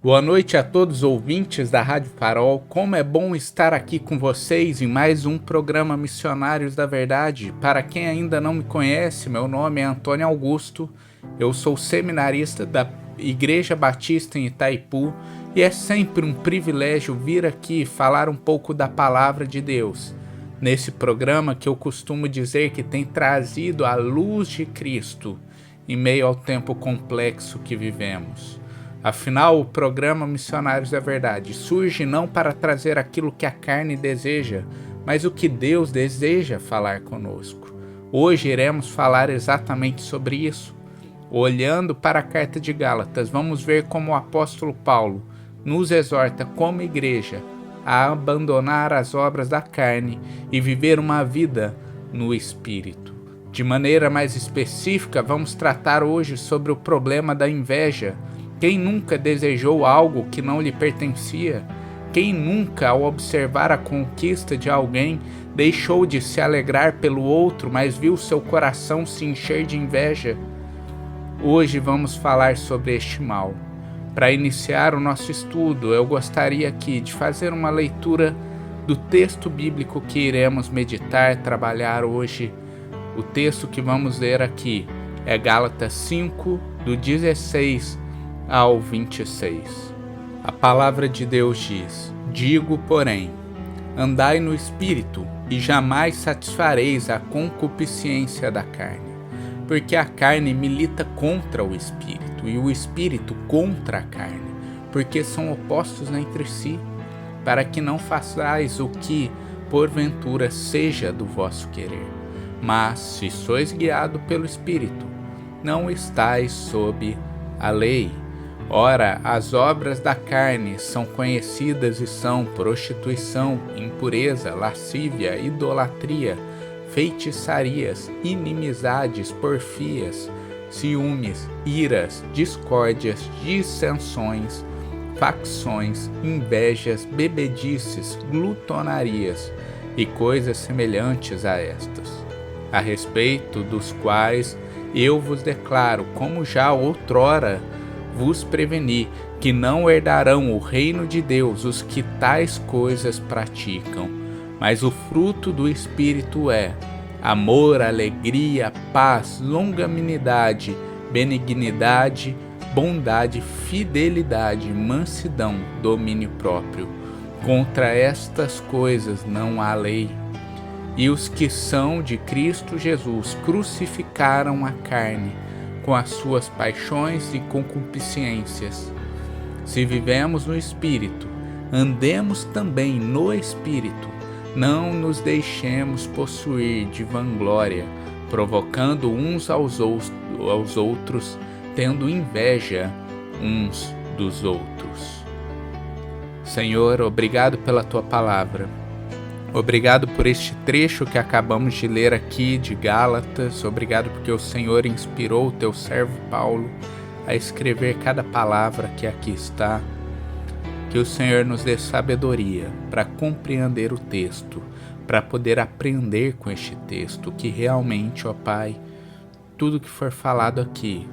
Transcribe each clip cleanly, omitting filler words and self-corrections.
Boa noite a todos os ouvintes da Rádio Farol. Como é bom estar aqui com vocês em mais um programa Missionários da Verdade. Para quem ainda não me conhece, meu nome é Antônio Augusto. Eu sou seminarista da Igreja Batista em Itaipu e é sempre um privilégio vir aqui falar um pouco da Palavra de Deus. Nesse programa que eu costumo dizer que tem trazido a luz de Cristo em meio ao tempo complexo que vivemos. Afinal, o programa Missionários da Verdade surge não para trazer aquilo que a carne deseja, mas o que Deus deseja falar conosco. Hoje iremos falar exatamente sobre isso. Olhando para a carta de Gálatas, vamos ver como o apóstolo Paulo nos exorta como igreja a abandonar as obras da carne e viver uma vida no Espírito. De maneira mais específica, vamos tratar hoje sobre o problema da inveja. Quem nunca desejou algo que não lhe pertencia? Quem nunca, ao observar a conquista de alguém, deixou de se alegrar pelo outro, mas viu seu coração se encher de inveja? Hoje vamos falar sobre este mal. Para iniciar o nosso estudo, eu gostaria aqui de fazer uma leitura do texto bíblico que iremos meditar, trabalhar hoje. O texto que vamos ler aqui é Gálatas 5, do 16 ao 26. A palavra de Deus diz: Digo, porém, andai no Espírito, e jamais satisfareis a concupiscência da carne. Porque a carne milita contra o Espírito, e o Espírito contra a carne, porque são opostos entre si, para que não façais o que, porventura, seja do vosso querer. Mas, se sois guiado pelo Espírito, não estáis sob a lei. Ora, as obras da carne são conhecidas e são prostituição, impureza, lascívia, idolatria, feitiçarias, inimizades, porfias, ciúmes, iras, discórdias, dissensões, facções, invejas, bebedices, glutonarias e coisas semelhantes a estas, a respeito dos quais eu vos declaro, como já outrora vos preveni, que não herdarão o reino de Deus os que tais coisas praticam. Mas o fruto do Espírito é amor, alegria, paz, longanimidade, benignidade, bondade, fidelidade, mansidão, domínio próprio. Contra estas coisas não há lei. E os que são de Cristo Jesus crucificaram a carne com as suas paixões e concupiscências. Se vivemos no Espírito, andemos também no Espírito. Não nos deixemos possuir de vanglória, provocando uns aos outros, tendo inveja uns dos outros. Senhor, obrigado pela Tua palavra. Obrigado por este trecho que acabamos de ler aqui de Gálatas. Obrigado porque o Senhor inspirou o Teu servo Paulo a escrever cada palavra que aqui está. Que o Senhor nos dê sabedoria para compreender o texto, para poder aprender com este texto, que realmente, ó Pai, tudo que for falado aqui,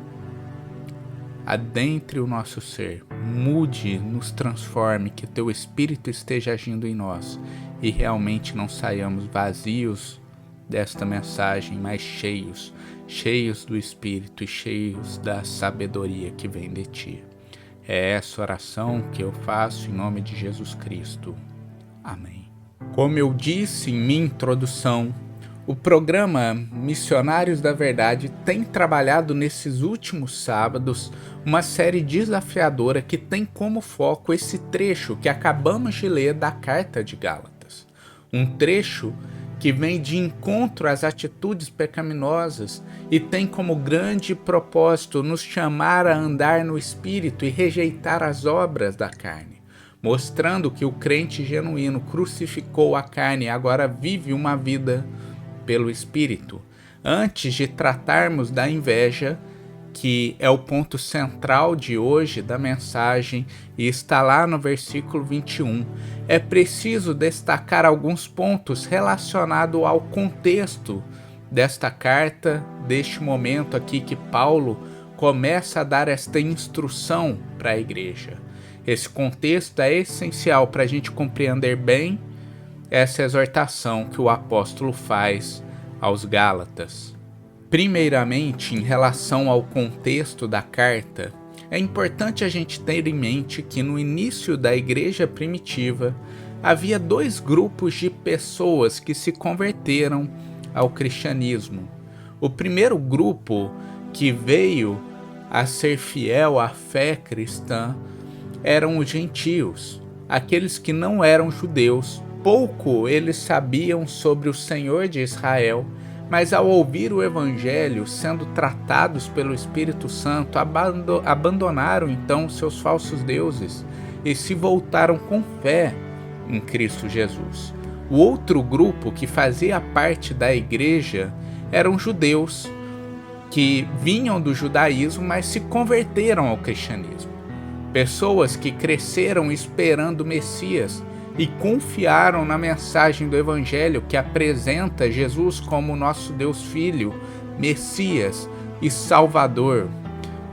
adentre o nosso ser, mude, nos transforme, que Teu Espírito esteja agindo em nós e realmente não saiamos vazios desta mensagem, mas cheios do Espírito e cheios da sabedoria que vem de Ti. É essa oração que eu faço em nome de Jesus Cristo. Amém. Como eu disse em minha introdução, o programa Missionários da Verdade tem trabalhado nesses últimos sábados uma série desafiadora que tem como foco esse trecho que acabamos de ler da Carta de Gálatas. Um trecho que vem de encontro às atitudes pecaminosas e tem como grande propósito nos chamar a andar no Espírito e rejeitar as obras da carne, mostrando que o crente genuíno crucificou a carne e agora vive uma vida pelo Espírito. Antes de tratarmos da inveja, que é o ponto central de hoje da mensagem e está lá no versículo 21, é preciso destacar alguns pontos relacionados ao contexto desta carta, deste momento aqui que Paulo começa a dar esta instrução para a igreja. Esse contexto é essencial para a gente compreender bem essa exortação que o apóstolo faz aos Gálatas. Primeiramente, em relação ao contexto da carta, é importante a gente ter em mente que no início da igreja primitiva havia dois grupos de pessoas que se converteram ao cristianismo. O primeiro grupo, que veio a ser fiel à fé cristã, eram os gentios, aqueles que não eram judeus. Pouco eles sabiam sobre o Senhor de Israel, mas ao ouvir o Evangelho sendo tratados pelo Espírito Santo, abandonaram então seus falsos deuses e se voltaram com fé em Cristo Jesus. O outro grupo que fazia parte da igreja eram judeus que vinham do judaísmo, mas se converteram ao cristianismo. Pessoas que cresceram esperando o Messias e confiaram na mensagem do Evangelho que apresenta Jesus como nosso Deus Filho, Messias e Salvador.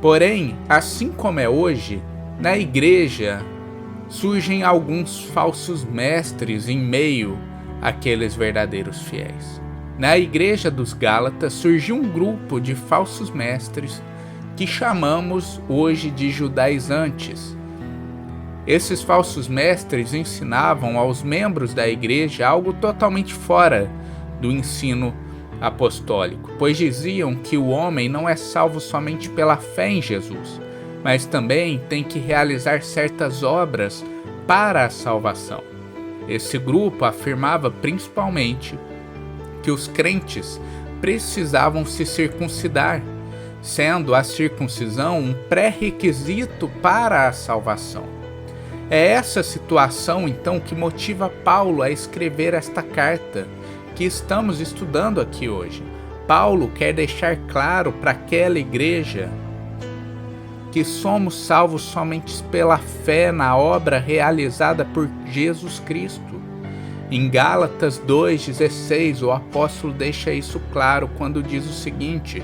Porém, assim como é hoje, na igreja surgem alguns falsos mestres em meio àqueles verdadeiros fiéis. Na igreja dos Gálatas surgiu um grupo de falsos mestres que chamamos hoje de judaizantes. Esses falsos mestres ensinavam aos membros da igreja algo totalmente fora do ensino apostólico, pois diziam que o homem não é salvo somente pela fé em Jesus, mas também tem que realizar certas obras para a salvação. Esse grupo afirmava principalmente que os crentes precisavam se circuncidar, sendo a circuncisão um pré-requisito para a salvação. É essa situação, então, que motiva Paulo a escrever esta carta que estamos estudando aqui hoje. Paulo quer deixar claro para aquela igreja que somos salvos somente pela fé na obra realizada por Jesus Cristo. Em Gálatas 2,16, o apóstolo deixa isso claro quando diz o seguinte: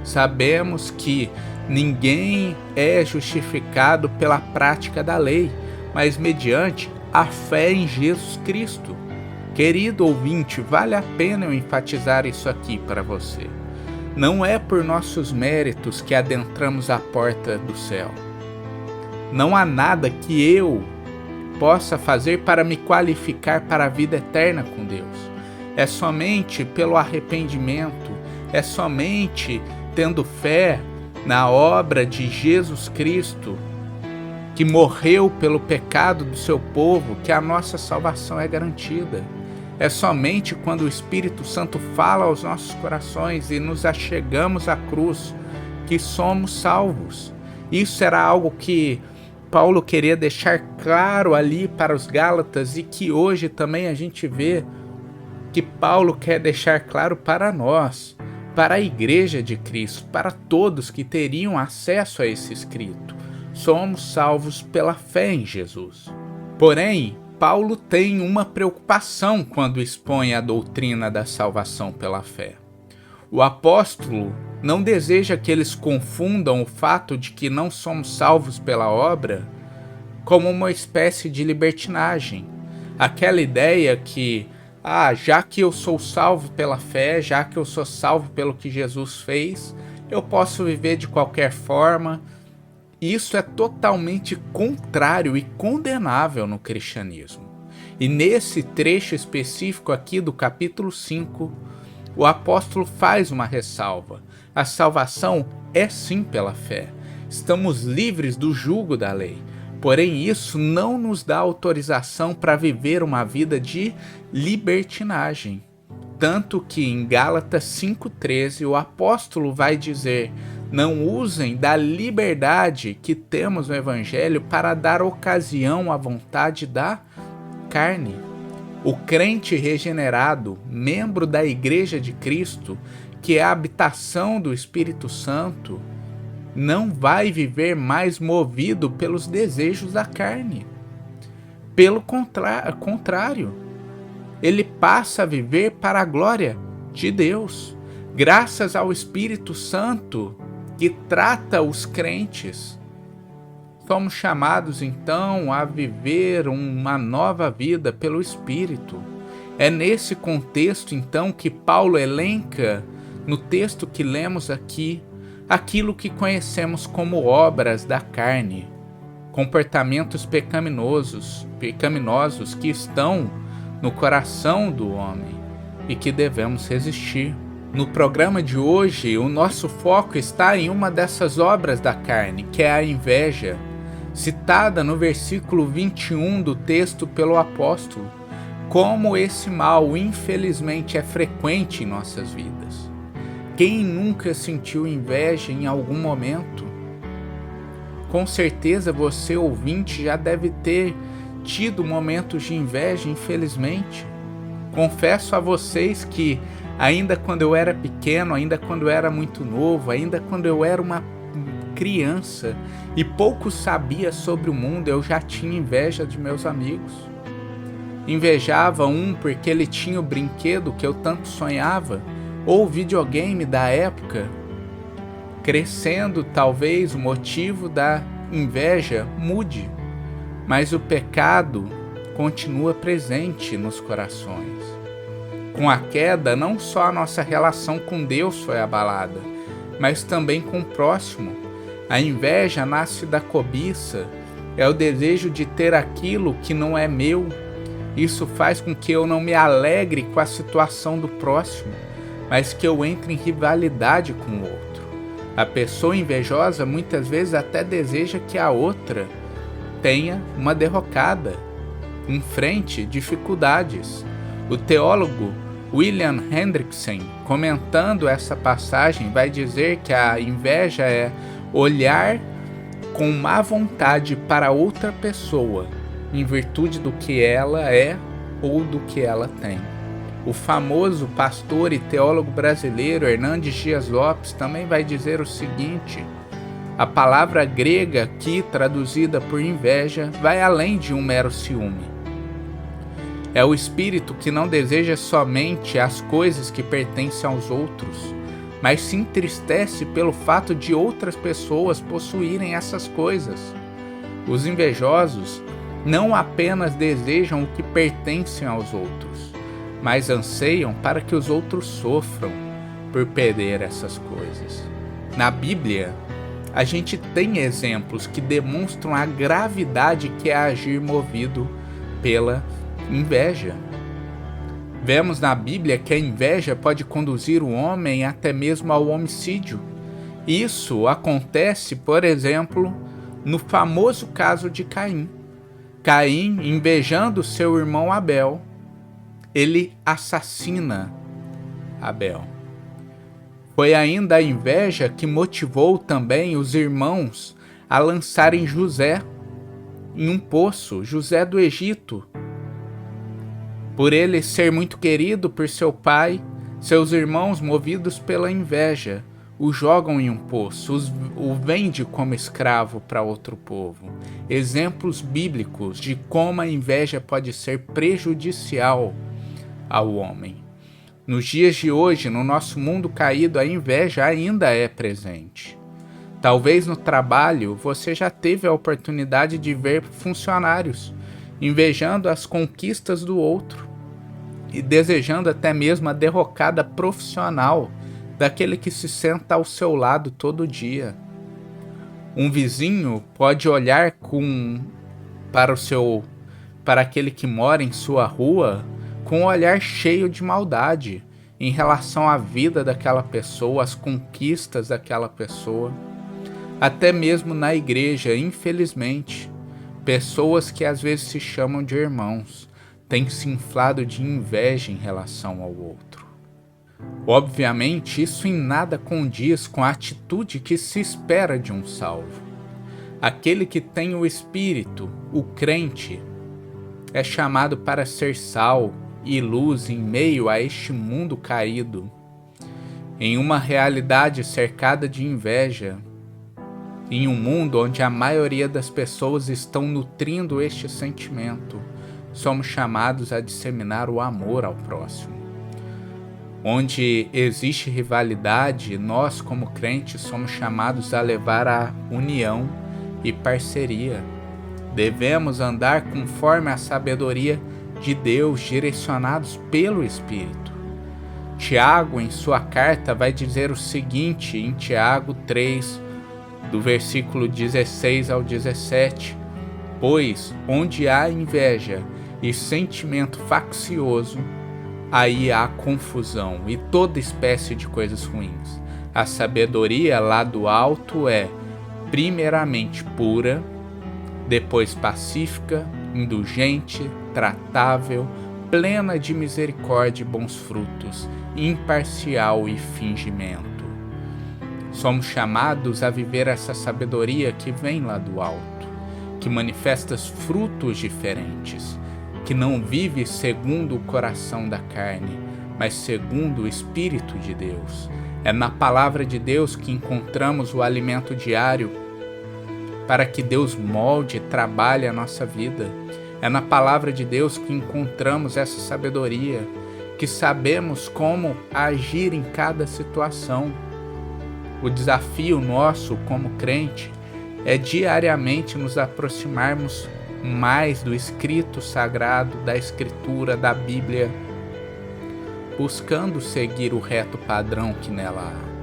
sabemos que ninguém é justificado pela prática da lei, mas mediante a fé em Jesus Cristo. Querido ouvinte, vale a pena eu enfatizar isso aqui para você. Não é por nossos méritos que adentramos a porta do céu. Não há nada que eu possa fazer para me qualificar para a vida eterna com Deus. É somente pelo arrependimento, é somente tendo fé na obra de Jesus Cristo, que morreu pelo pecado do seu povo, que a nossa salvação é garantida. É somente quando o Espírito Santo fala aos nossos corações e nos achegamos à cruz que somos salvos. Isso era algo que Paulo queria deixar claro ali para os Gálatas e que hoje também a gente vê que Paulo quer deixar claro para nós, para a igreja de Cristo, para todos que teriam acesso a esse escrito. Somos salvos pela fé em Jesus. Porém, Paulo tem uma preocupação quando expõe a doutrina da salvação pela fé. O apóstolo não deseja que eles confundam o fato de que não somos salvos pela obra como uma espécie de libertinagem. Aquela ideia que, já que eu sou salvo pela fé, já que eu sou salvo pelo que Jesus fez, eu posso viver de qualquer forma. Isso é totalmente contrário e condenável no cristianismo. E nesse trecho específico aqui do capítulo 5, o apóstolo faz uma ressalva. A salvação é sim pela fé. Estamos livres do jugo da lei. Porém, isso não nos dá autorização para viver uma vida de libertinagem. Tanto que em Gálatas 5,13 o apóstolo vai dizer: não usem da liberdade que temos no Evangelho para dar ocasião à vontade da carne. O crente regenerado, membro da Igreja de Cristo, que é a habitação do Espírito Santo, não vai viver mais movido pelos desejos da carne. Pelo contrário, ele passa a viver para a glória de Deus, graças ao Espírito Santo que trata os crentes, Somos chamados então a viver uma nova vida pelo Espírito. É nesse contexto então que Paulo elenca, no texto que lemos aqui, aquilo que conhecemos como obras da carne, comportamentos pecaminosos que estão no coração do homem e que devemos resistir. No programa de hoje, o nosso foco está em uma dessas obras da carne, que é a inveja, citada no versículo 21 do texto pelo apóstolo. Como esse mal, infelizmente, é frequente em nossas vidas. Quem nunca sentiu inveja em algum momento? Com certeza você, ouvinte, já deve ter tido momentos de inveja, infelizmente. Confesso a vocês que, ainda quando eu era pequeno, ainda quando eu era muito novo, ainda quando eu era uma criança e pouco sabia sobre o mundo, eu já tinha inveja de meus amigos. Invejava um porque ele tinha o brinquedo que eu tanto sonhava, ou o videogame da época. Crescendo, talvez o motivo da inveja mude, mas o pecado continua presente nos corações. Com a queda, não só a nossa relação com Deus foi abalada, mas também com o próximo. A inveja nasce da cobiça, é o desejo de ter aquilo que não é meu. Isso faz com que eu não me alegre com a situação do próximo, mas que eu entre em rivalidade com o outro. A pessoa invejosa muitas vezes até deseja que a outra tenha uma derrocada, enfrente dificuldades. O teólogo William Hendrickson, comentando essa passagem, vai dizer que a inveja é olhar com má vontade para outra pessoa, em virtude do que ela é ou do que ela tem. O famoso pastor e teólogo brasileiro Hernandes Dias Lopes também vai dizer o seguinte: a palavra grega aqui, traduzida por inveja, vai além de um mero ciúme. É o espírito que não deseja somente as coisas que pertencem aos outros, mas se entristece pelo fato de outras pessoas possuírem essas coisas. Os invejosos não apenas desejam o que pertence aos outros, mas anseiam para que os outros sofram por perder essas coisas. Na Bíblia, a gente tem exemplos que demonstram a gravidade que é agir movido pela inveja. Vemos na Bíblia que a inveja pode conduzir o homem até mesmo ao homicídio. Isso acontece, por exemplo, no famoso caso de Caim. Caim, invejando seu irmão Abel, ele assassina Abel. Foi ainda a inveja que motivou também os irmãos a lançarem José em um poço, José do Egito. Por ele ser muito querido por seu pai, seus irmãos, movidos pela inveja, o jogam em um poço, o vendem como escravo para outro povo. Exemplos bíblicos de como a inveja pode ser prejudicial ao homem. Nos dias de hoje, no nosso mundo caído, a inveja ainda é presente. Talvez no trabalho você já teve a oportunidade de ver funcionários invejando as conquistas do outro e desejando até mesmo a derrocada profissional daquele que se senta ao seu lado todo dia. Um vizinho pode olhar para aquele que mora em sua rua com um olhar cheio de maldade em relação à vida daquela pessoa, às conquistas daquela pessoa. Até mesmo na igreja, infelizmente, pessoas que às vezes se chamam de irmãos têm se inflado de inveja em relação ao outro. Obviamente, isso em nada condiz com a atitude que se espera de um salvo. Aquele que tem o Espírito, o crente, é chamado para ser sal e luz em meio a este mundo caído. Em uma realidade cercada de inveja, em um mundo onde a maioria das pessoas estão nutrindo este sentimento, somos chamados a disseminar o amor ao próximo. Onde existe rivalidade, nós como crentes somos chamados a levar a união e parceria. Devemos andar conforme a sabedoria de Deus, direcionados pelo Espírito. Tiago, em sua carta, vai dizer o seguinte em Tiago 3, do versículo 16 ao 17: Pois onde há inveja e sentimento faccioso, aí há confusão e toda espécie de coisas ruins. A sabedoria lá do alto é, primeiramente, pura, depois pacífica, indulgente, tratável, plena de misericórdia e bons frutos, imparcial e fingimento. Somos chamados a viver essa sabedoria que vem lá do alto, que manifesta frutos diferentes, que não vive segundo o coração da carne, mas segundo o Espírito de Deus. É na palavra de Deus que encontramos o alimento diário para que Deus molde e trabalhe a nossa vida. É na palavra de Deus que encontramos essa sabedoria, que sabemos como agir em cada situação. O desafio nosso como crente é diariamente nos aproximarmos mais do escrito sagrado, da escritura, da Bíblia, buscando seguir o reto padrão que nela há.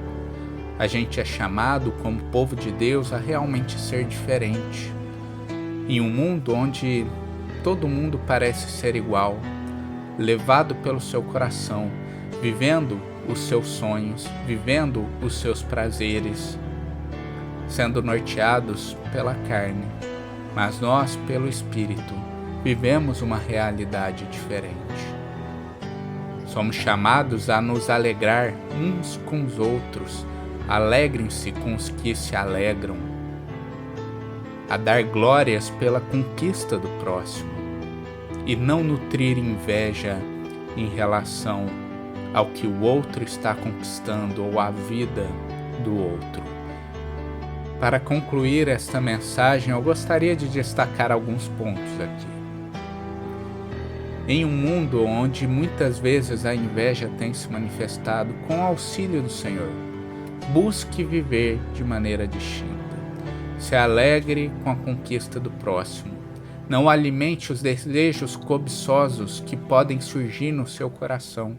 A gente é chamado, como povo de Deus, a realmente ser diferente. Em um mundo onde todo mundo parece ser igual, levado pelo seu coração, vivendo os seus sonhos, vivendo os seus prazeres, sendo norteados pela carne, mas nós, pelo Espírito, vivemos uma realidade diferente. Somos chamados a nos alegrar uns com os outros. Alegrem-se com os que se alegram, a dar glórias pela conquista do próximo e não nutrir inveja em relação ao que o outro está conquistando ou à vida do outro. Para concluir esta mensagem, eu gostaria de destacar alguns pontos aqui. Em um mundo onde muitas vezes a inveja tem se manifestado, com o auxílio do Senhor, busque viver de maneira distinta. Se alegre com a conquista do próximo. Não alimente os desejos cobiçosos que podem surgir no seu coração.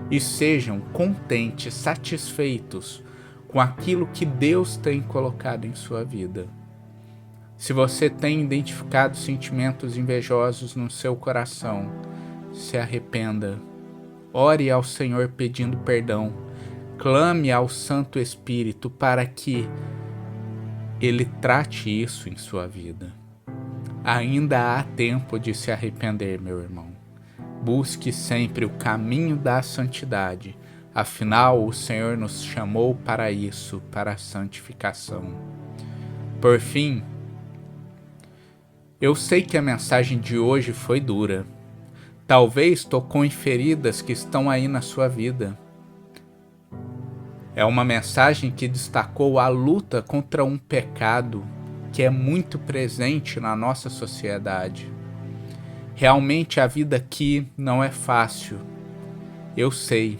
E sejam contentes, satisfeitos com aquilo que Deus tem colocado em sua vida. Se você tem identificado sentimentos invejosos no seu coração, se arrependa. Ore ao Senhor pedindo perdão. Clame ao Santo Espírito para que Ele trate isso em sua vida. Ainda há tempo de se arrepender, meu irmão. Busque sempre o caminho da santidade. Afinal, o Senhor nos chamou para isso, para a santificação. Por fim, eu sei que a mensagem de hoje foi dura. Talvez tocou em feridas que estão aí na sua vida. É uma mensagem que destacou a luta contra um pecado que é muito presente na nossa sociedade. Realmente a vida aqui não é fácil, eu sei,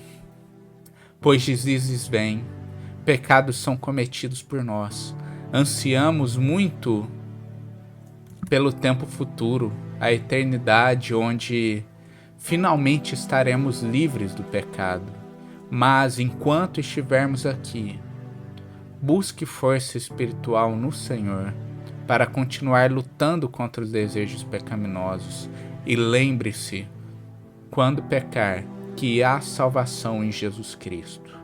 pois deslizes vêm, pecados são cometidos por nós, ansiamos muito pelo tempo futuro, a eternidade onde finalmente estaremos livres do pecado. Mas enquanto estivermos aqui, busque força espiritual no Senhor para continuar lutando contra os desejos pecaminosos. E lembre-se, quando pecar, que há salvação em Jesus Cristo.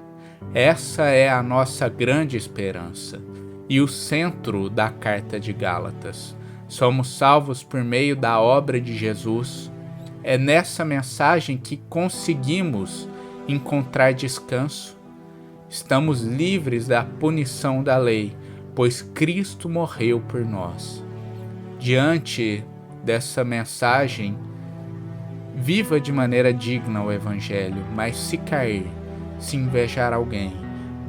Essa é a nossa grande esperança e o centro da carta de Gálatas. Somos salvos por meio da obra de Jesus. É nessa mensagem que conseguimos encontrar descanso. Estamos livres da punição da lei, pois Cristo morreu por nós. Diante dessa mensagem, viva de maneira digna o Evangelho, mas se cair, se invejar alguém,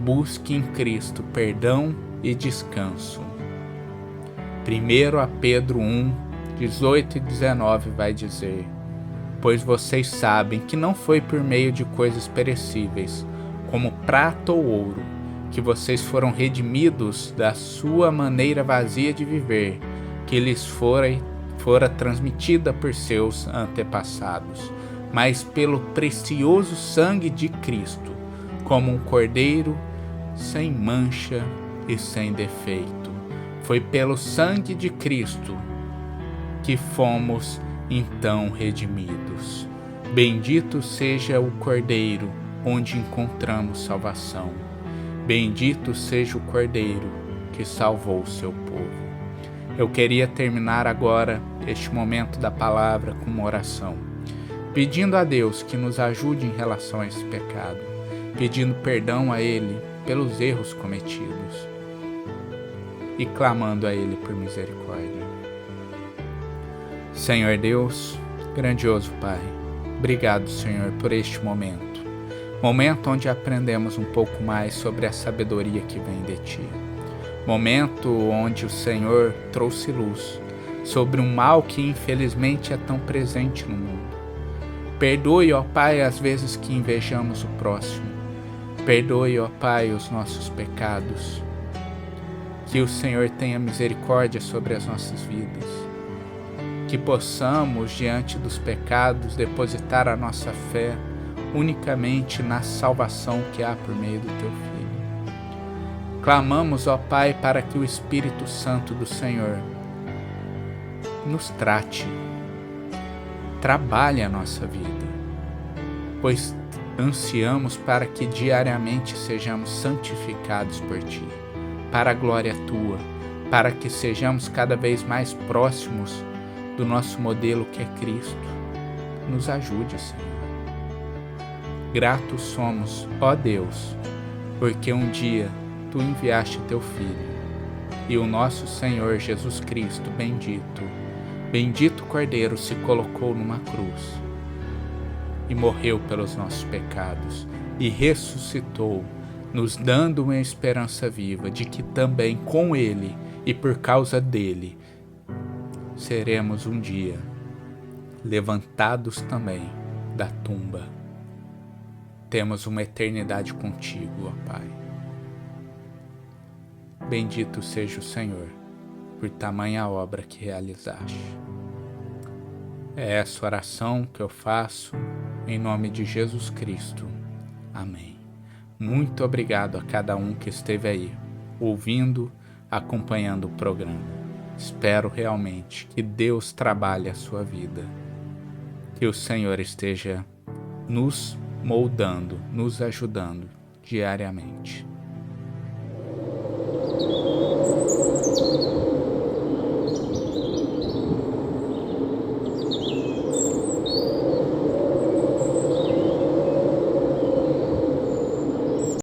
busque em Cristo perdão e descanso. 1 Pedro 1, 18 e 19 vai dizer: Pois vocês sabem que não foi por meio de coisas perecíveis, como prata ou ouro, que vocês foram redimidos da sua maneira vazia de viver, que lhes fora transmitida por seus antepassados, mas pelo precioso sangue de Cristo, como um cordeiro sem mancha e sem defeito. Foi pelo sangue de Cristo que fomos então redimidos. Bendito seja o Cordeiro, onde encontramos salvação. Bendito seja o Cordeiro que salvou o seu povo. Eu queria terminar agora este momento da palavra com uma oração, pedindo a Deus que nos ajude em relação a esse pecado, pedindo perdão a Ele pelos erros cometidos e clamando a Ele por misericórdia. Senhor Deus, grandioso Pai, obrigado, Senhor, por este momento onde aprendemos um pouco mais sobre a sabedoria que vem de Ti, momento onde o Senhor trouxe luz sobre um mal que infelizmente é tão presente no mundo. Perdoe, ó Pai, as vezes que invejamos o próximo, perdoe, ó Pai, os nossos pecados, que o Senhor tenha misericórdia sobre as nossas vidas, que possamos, diante dos pecados, depositar a nossa fé unicamente na salvação que há por meio do Teu Filho. Clamamos, ó Pai, para que o Espírito Santo do Senhor nos trate, trabalhe a nossa vida, pois ansiamos para que diariamente sejamos santificados por Ti, para a glória Tua, para que sejamos cada vez mais próximos do nosso modelo que é Cristo. Nos ajude, Senhor. Gratos somos, ó Deus, porque um dia Tu enviaste Teu Filho, e o nosso Senhor Jesus Cristo bendito Cordeiro, se colocou numa cruz e morreu pelos nossos pecados e ressuscitou, nos dando uma esperança viva de que também com Ele e por causa dele seremos um dia levantados também da tumba. Temos uma eternidade contigo, ó Pai. Bendito seja o Senhor por tamanha obra que realizaste. É essa oração que eu faço em nome de Jesus Cristo. Amém. Muito obrigado a cada um que esteve aí, ouvindo, acompanhando o programa. Espero realmente que Deus trabalhe a sua vida, que o Senhor esteja nos moldando, nos ajudando diariamente.